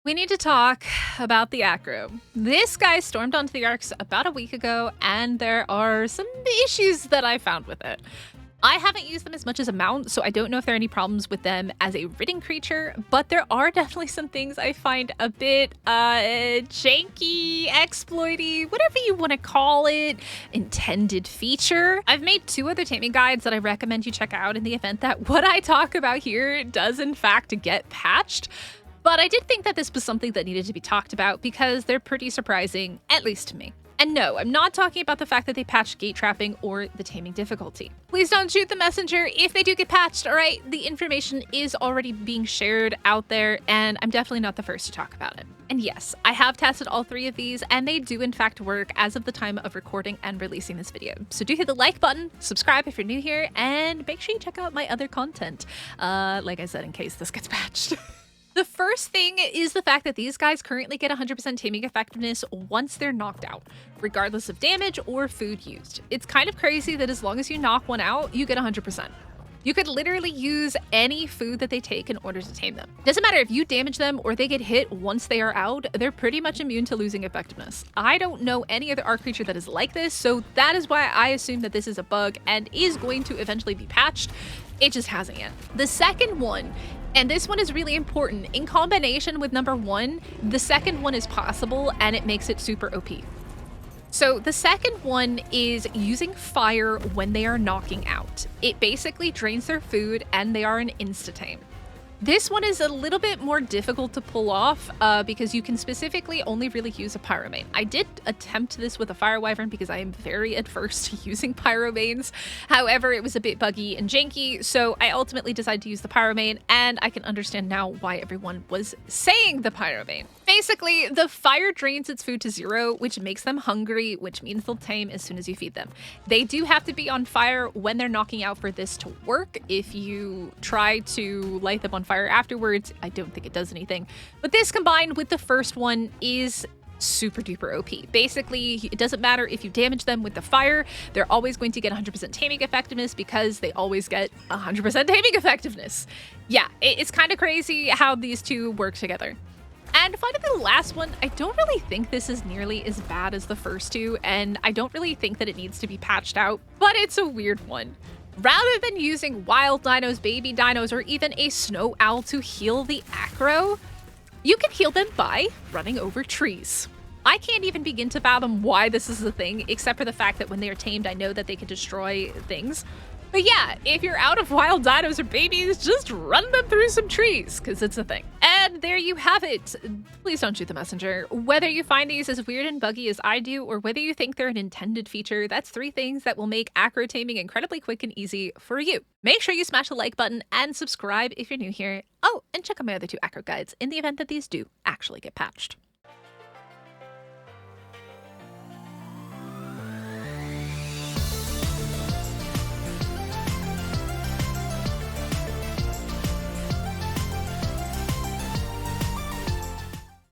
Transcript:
We need to talk about the Acro. This guy stormed onto the Arks about a week ago, and there are some issues that I found with it. I haven't used them as much as a mount, so I don't know if there are any problems with them as a ridden creature, but there are definitely some things I find a bit janky, exploity, whatever you want to call it, intended feature. I've made 2 other taming guides that I recommend you check out in the event that what I talk about here does in fact get patched. But I did think that this was something that needed to be talked about because they're pretty surprising, at least to me. And no, I'm not talking about the fact that they patched gate trapping or the taming difficulty. Please don't shoot the messenger if they do get patched, all right? The information is already being shared out there, and I'm definitely not the first to talk about it. And yes, I have tested all 3 of these, and they do in fact work as of the time of recording and releasing this video. So do hit the like button, subscribe if you're new here, and make sure you check out my other content. Like I said, in case this gets patched. The first thing is the fact that these guys currently get 100% taming effectiveness once they're knocked out, regardless of damage or food used. It's kind of crazy that as long as you knock one out, you get 100%. You could literally use any food that they take in order to tame them. Doesn't matter if you damage them or they get hit once they are out, they're pretty much immune to losing effectiveness. I don't know any other Ark creature that is like this, so that is why I assume that this is a bug and is going to eventually be patched. It just hasn't yet. The second one, and this one is really important, in combination with number 1, the second one is possible and it makes it super OP. So the second one is using fire when they are knocking out. It basically drains their food and they are an Insta Tame. This one is a little bit more difficult to pull off because you can specifically only really use a pyromane. I did attempt this with a fire wyvern because I am very adverse to using pyromanes. However, it was a bit buggy and janky, so I ultimately decided to use the pyromane, and I can understand now why everyone was saying the pyromane. Basically, the fire drains its food to 0, which makes them hungry, which means they'll tame as soon as you feed them. They do have to be on fire when they're knocking out for this to work. If you try to light them on fire afterwards, I don't think it does anything. But this combined with the first one is super duper OP. Basically, it doesn't matter if you damage them with the fire, they're always going to get 100% taming effectiveness because they always get 100% taming effectiveness. Yeah, it's kind of crazy how these 2 work together. And finally, the last one, I don't really think this is nearly as bad as the first 2, and I don't really think that it needs to be patched out, but it's a weird one. Rather than using wild dinos, baby dinos, or even a snow owl to heal the Acro, you can heal them by running over trees. I can't even begin to fathom why this is a thing, except for the fact that when they are tamed, I know that they can destroy things. But yeah, if you're out of wild dinos or babies, just run them through some trees, because it's a thing. And there you have it. Please don't shoot the messenger. Whether you find these as weird and buggy as I do, or whether you think they're an intended feature, that's 3 things that will make Acro taming incredibly quick and easy for you. Make sure you smash the like button and subscribe if you're new here. Oh, and check out my other 2 Acro guides in the event that these do actually get patched.